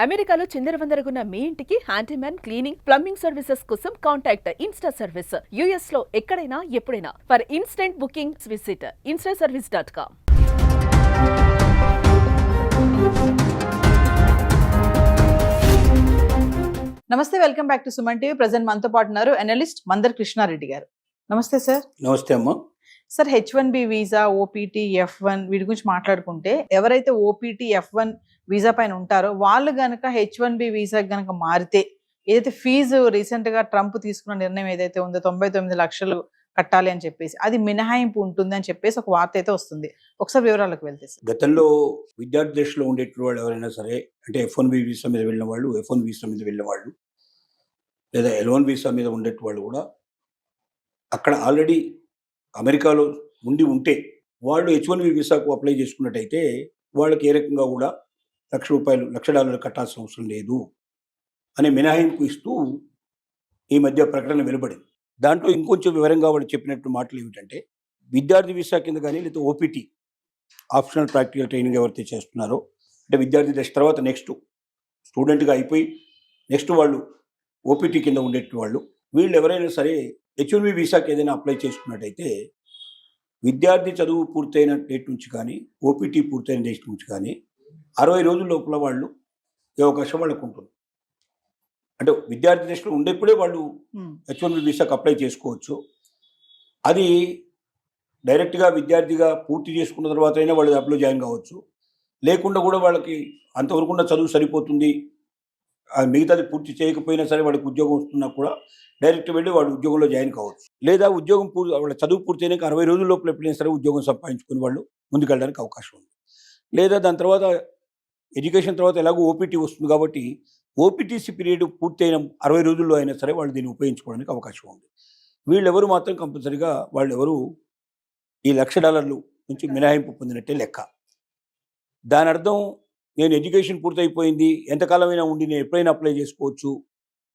అమెరికాలో చిందరవందరగున్న మీ ఇంటికి handyman cleaning plumbing services కోసం కాంటాక్ట్ ఇన్స్టా సర్వీస్. యుఎస్ లో ఎక్కడైనా ఎప్పుడైనా. For instant booking visit instaservice.com. నమస్తే, welcome back to Suman TV. Present మనతో పాటు ఉన్నారు అనలిస్ట్ మందర్ కృష్ణారెడ్డి గారు. నమస్తే సార్. నమస్తే అమ్మ. Sir, H1B visa, OPT, F1 వీటి గురించి మాట్లాడుకుంటే, ఎవరైతే ఓపీటీ, F1 వీసా పైన ఉంటారో వాళ్ళు గనక H1B వీసా గనక మారితే ఏదైతే ఫీజు రీసెంట్ గా ట్రంప్ తీసుకున్న నిర్ణయం ఏదైతే ఉందో 99 లక్షలు కట్టాలి అని చెప్పేసి అది మినహాయింపు ఉంటుంది అని చెప్పేసి ఒక వార్త అయితే వస్తుంది. ఒకసారి వివరాలకు వెళ్తే సార్. గతంలో విద్యార్థి దశలో ఉండేటువంటి వాళ్ళు ఎవరైనా సరే, అంటే F1B వీసా మీద వెళ్ళిన వాళ్ళు, F1 వీసా మీద వెళ్ళిన వాళ్ళు, లేదా L1 వీసా మీద ఉండేటి వాళ్ళు కూడా అక్కడ ఆల్రెడీ అమెరికాలో ఉంటే వాళ్ళు H1B వీసాకు అప్లై చేసుకున్నట్టయితే వాళ్ళకి ఏ రకంగా కూడా $1,00,000 కట్టాల్సిన అవసరం లేదు అనే మినహాయింపు ఇస్తూ ఈ మధ్య ప్రకటన వెలువడింది. దాంట్లో ఇంకొంచెం వివరంగా వాళ్ళు చెప్పినట్టు మాటలు ఏమిటంటే, విద్యార్థి వీసా కింద కానీ లేదా ఓపీటీ ఆప్షనల్ ప్రాక్టికల్ ట్రైనింగ్ ఎవరైతే చేస్తున్నారో, అంటే విద్యార్థి దశ తర్వాత నెక్స్ట్ స్టూడెంట్గా అయిపోయి నెక్స్ట్ వాళ్ళు ఓపీటీ కింద ఉండేటి వాళ్ళు, వీళ్ళు ఎవరైనా సరే H1B వీసాకి ఏదైనా అప్లై చేసుకున్నట్టయితే విద్యార్థి చదువు పూర్తయిన డేట్ నుంచి కానీ ఓపీటీ పూర్తయిన డేట్ నుంచి కానీ 60 రోజుల లోపల వాళ్ళు ఈ అవకాశం వాళ్ళకు ఉంటుంది. అంటే విద్యార్థి దశలో ఉండేప్పుడే వాళ్ళు H1B వీసాకి అప్లై చేసుకోవచ్చు. అది డైరెక్ట్గా విద్యార్థిగా పూర్తి చేసుకున్న తర్వాత అయినా వాళ్ళు యాప్లో జాయిన్ కావచ్చు. లేకుండా కూడా వాళ్ళకి అంతవరకు ఉన్న చదువు సరిపోతుంది, మిగతాది పూర్తి చేయకపోయినా సరే వాళ్ళకి ఉద్యోగం వస్తున్నా కూడా డైరెక్ట్ వెళ్ళి వాడు ఉద్యోగంలో జాయిన్ కావచ్చు. లేదా ఉద్యోగం వాళ్ళ చదువు పూర్తయినాక 60 రోజుల లోపల ఎప్పుడైనా సరే ఉద్యోగం సంపాదించుకుని వాళ్ళు ముందుకెళ్ళడానికి అవకాశం ఉంది. లేదా దాని తర్వాత ఎడ్యుకేషన్ తర్వాత ఎలాగో ఓపీటీ వస్తుంది కాబట్టి ఓపీటీసీ పీరియడ్ పూర్తయిన 60 రోజుల్లో అయినా సరే వాళ్ళు దీన్ని ఉపయోగించుకోవడానికి అవకాశం ఉంది. వీళ్ళెవరు మాత్రం కంపల్సరిగా వాళ్ళెవరు ఈ $1,00,000 నుంచి మినహాయింపు పొందినట్టే లెక్క. దాని అర్థం నేను ఎడ్యుకేషన్ పూర్తయిపోయింది, ఎంతకాలమైనా ఉండి నేను ఎప్పుడైనా అప్లై చేసుకోవచ్చు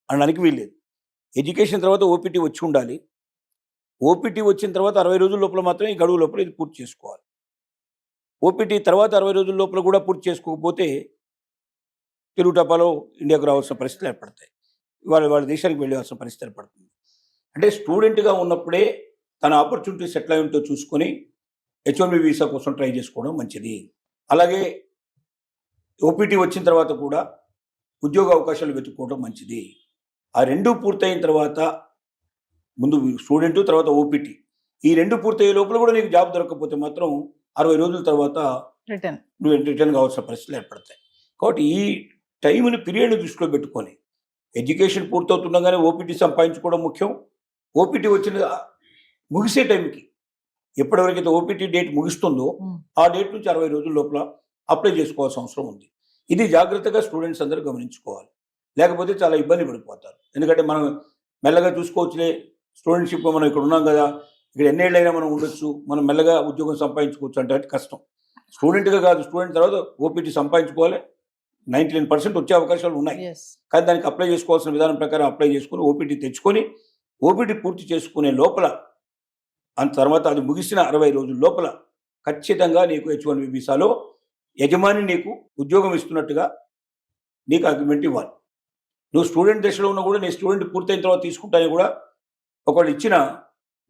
అనడానికి వీల్లేదు. ఎడ్యుకేషన్ తర్వాత ఓపీటీ వచ్చి ఉండాలి. ఓపీటీ వచ్చిన తర్వాత 60 రోజుల లోపల మాత్రమే ఈ గడువు లోపల ఇది పూర్తి చేసుకోవాలి. ఓపీటీ తర్వాత 60 రోజుల లోపల కూడా పూర్తి చేసుకోకపోతే తెలుగు టపాలో ఇండియాకు రావాల్సిన పరిస్థితులు ఏర్పడతాయి, వాళ్ళ దేశానికి వెళ్ళాల్సిన పరిస్థితి ఏర్పడుతుంది. అంటే స్టూడెంట్గా ఉన్నప్పుడే తన ఆపర్చునిటీస్ ఎట్లా ఉంటో చూసుకొని H1B వీసా కోసం ట్రై చేసుకోవడం మంచిది. అలాగే ఓపీటీ వచ్చిన తర్వాత కూడా ఉద్యోగ అవకాశాలు వెతుక్కోవడం మంచిది. ఆ రెండు పూర్తయిన తర్వాత, ముందు స్టూడెంట్ తర్వాత ఓపీటీ, ఈ రెండు పూర్తయ్యే లోపల కూడా నీకు జాబ్ దొరకకపోతే మాత్రం 60 రోజుల తర్వాత నువ్వు రిటర్న్ కావాల్సిన పరిస్థితులు ఏర్పడతాయి. కాబట్టి ఈ టైంని పీరియడ్ని దృష్టిలో పెట్టుకొని ఎడ్యుకేషన్ పూర్తవుతుండగానే ఓపీటీ సంపాదించుకోవడం ముఖ్యం. ఓపీటీ వచ్చిన ముగిసే టైంకి ఎప్పటివరకైతే ఓపీటీ డేట్ ముగిస్తుందో ఆ డేట్ నుంచి 60 రోజుల లోపల అప్లై చేసుకోవాల్సిన అవసరం ఉంది. ఇది జాగ్రత్తగా స్టూడెంట్స్ అందరూ గమనించుకోవాలి, లేకపోతే చాలా ఇబ్బంది పడిపోతారు. ఎందుకంటే మనం మెల్లగా చూసుకోవచ్చులే, స్టూడెంట్షిప్ మనం ఇక్కడ ఉన్నాం కదా, ఇక్కడ ఎన్నేళ్ళైనా మనం ఉండొచ్చు, మనం మెల్లగా ఉద్యోగం సంపాదించుకోవచ్చు అంటే కష్టం. స్టూడెంట్గా కాదు, స్టూడెంట్ తర్వాత ఓపీటీ సంపాదించుకోవాలి. 99% వచ్చే అవకాశాలు ఉన్నాయి. కానీ దానికి అప్లై చేసుకోవాల్సిన విధానం ప్రకారం అప్లై చేసుకుని ఓపీటీ తెచ్చుకొని ఓపీటీ పూర్తి చేసుకునే లోపల, అంత తర్వాత అది ముగిసిన 60 రోజుల లోపల ఖచ్చితంగా నీకు H1B వీసాలో యజమాని నీకు ఉద్యోగం ఇస్తున్నట్టుగా నీకు అగ్రిమెంట్ ఇవ్వాలి. నువ్వు స్టూడెంట్ దశలో ఉన్నా కూడా నీ స్టూడెంట్ పూర్తయిన తర్వాత తీసుకుంటానే కూడా ఒకళ్ళు ఇచ్చిన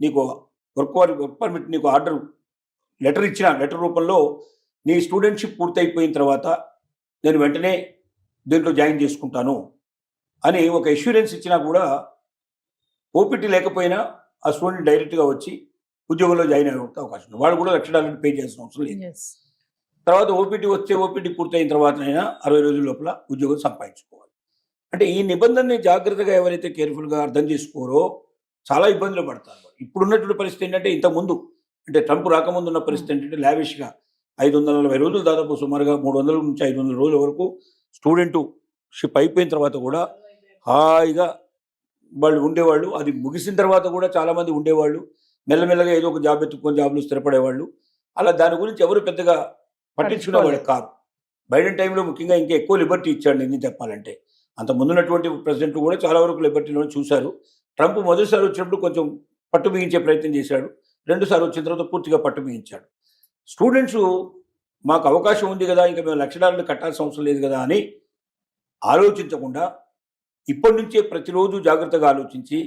నీకు వర్క్ పర్మిట్, నీకు ఆర్డర్ లెటర్ ఇచ్చిన లెటర్ రూపంలో నీ స్టూడెంట్షిప్ పూర్తయిపోయిన తర్వాత నేను వెంటనే దీంట్లో జాయిన్ చేసుకుంటాను అని ఒక అష్యూరెన్స్ ఇచ్చినా కూడా ఓపీటీ లేకపోయినా ఆ స్టూడెంట్ డైరెక్ట్గా వచ్చి ఉద్యోగంలో జాయిన్ అయ్యే అవకాశం ఉంది. వాళ్ళు కూడా $1,00,000 పే చేయాల్సిన అవసరం లేదు. తర్వాత ఓపీటీ పూర్తయిన తర్వాతనైనా 60 రోజుల లోపల ఉద్యోగం సంపాదించుకోవాలి. అంటే ఈ నిబంధనని జాగ్రత్తగా ఎవరైతే కేర్ఫుల్గా అర్థం చేసుకోరో చాలా ఇబ్బందులు పడతారు. ఇప్పుడున్నటువంటి పరిస్థితి ఏంటంటే, ఇంతకుముందు అంటే ట్రంప్ రాకముందు ఉన్న పరిస్థితి ఏంటంటే, లావిష్గా 540 రోజులు, దాదాపు సుమారుగా 300 నుంచి 500 రోజుల వరకు స్టూడెంట్ షిప్ అయిపోయిన తర్వాత కూడా హాయిగా వాళ్ళు ఉండేవాళ్ళు. అది ముగిసిన తర్వాత కూడా చాలామంది ఉండేవాళ్ళు. మెల్లమెల్లగా ఏదో ఒక జాబ్ ఎత్తుకొని జాబ్లు స్థిరపడేవాళ్ళు. అలా దాని గురించి ఎవరు పెద్దగా పట్టించుకునేవాళ్ళు కాదు. బైడెన్ టైంలో ముఖ్యంగా ఇంకా ఎక్కువ లిబర్టీ ఇచ్చాడు నిజం చెప్పాలంటే. అంత ముందున్నటువంటి ప్రెసిడెంట్లు కూడా చాలా వరకు లిబర్టీలో చూశారు. ట్రంప్ మొదటిసారి వచ్చినప్పుడు కొంచెం పట్టు బిగించే ప్రయత్నం చేశాడు, రెండుసారి వచ్చిన తర్వాత పూర్తిగా పట్టు బిగించాడు. స్టూడెంట్స్ మాకు అవకాశం ఉంది కదా, ఇంకా మేము $1,00,000 కట్టాల్సిన అవసరం లేదు కదా అని ఆలోచించకుండా ఇప్పటి నుంచే ప్రతిరోజు జాగ్రత్తగా ఆలోచించి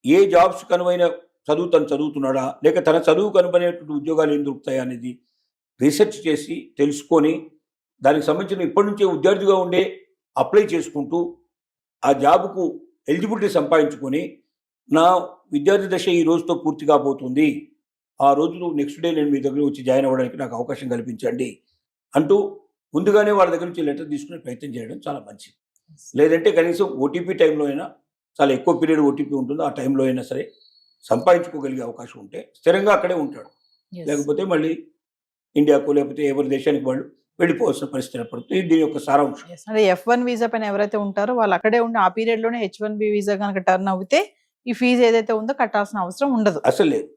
ఏ జాబ్స్ కనువైన చదువు తను చదువుతున్నాడా, లేక తన చదువుకు అనువైనటువంటి ఉద్యోగాలు ఏం దొరుకుతాయా అనేది రీసెర్చ్ చేసి తెలుసుకొని దానికి సంబంధించిన ఇప్పటి నుంచే విద్యార్థిగా ఉండే అప్లై చేసుకుంటూ ఆ జాబ్కు ఎలిజిబిలిటీ సంపాదించుకొని నా విద్యార్థి దశ ఈ రోజుతో పూర్తి కాబోతుంది, ఆ రోజు నెక్స్ట్ డే నేను మీ దగ్గర వచ్చి జాయిన్ అవ్వడానికి నాకు అవకాశం కల్పించండి అంటూ ముందుగానే వాళ్ళ దగ్గర నుంచి లెటర్ తీసుకునే ప్రయత్నం చేయడం చాలా మంచిది. లేదంటే కనీసం ఓటీపీ టైంలో అయినా, చాలా ఎక్కువ పీరియడ్ ఓటీపీ ఉంటుందో ఆ టైంలో అయినా సరే సంపాదించుకోగలిగే అవకాశం ఉంటే స్థిరంగా అక్కడే ఉంటాడు. లేకపోతే మళ్ళీ ఇండియాకు లేకపోతే ఎవరి దేశానికి వాళ్ళు వెళ్ళిపోవాల్సిన పరిస్థితి ఏర్పడుతుంది. దీని యొక్క సారాంశం. అంటే F1 వీసా పైన ఎవరైతే ఉంటారో వాళ్ళు అక్కడే ఉండి ఆ పీరియడ్ లోనే H1B వీసా కనుక టర్న్ అవుతే ఈ ఫీజు ఏదైతే ఉందో కట్టాల్సిన అవసరం ఉండదు. అసలు లేదు.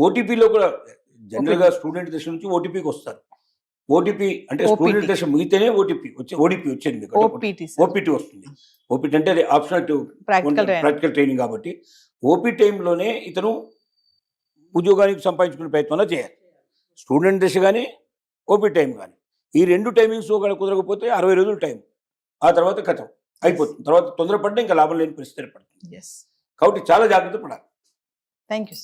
ఓటీపీలో కూడా జనరల్ గా స్టూడెంట్ దశ నుంచి ఓటీపీకి వస్తారు. ఓటీపీ అంటే స్టూడెంట్ దశ ముగితేనే ఓటీపీ వచ్చేది మీకు. ఓపీటీ వస్తుంది. ఓపీటీ అంటే ఆప్షనల్ ప్రాక్టికల్ ట్రైనింగ్ కాబట్టి ఓపీ టైంలోనే ఇతను ఉద్యోగానికి సంపాదించుకునే ప్రయత్నం చేయాలి. స్టూడెంట్ దశ కానీ ఓపీ టైం కానీ ఈ రెండు టైమింగ్స్ కుదరకపోతే 60 రోజులు టైం, ఆ తర్వాత కథం అయిపోతుంది. తర్వాత తొందరపడ్డా ఇంకా లాభం లేని పరిస్థితి ఏర్పడుతుంది. కాబట్టి చాలా జాగ్రత్త పడాలి. Thank you.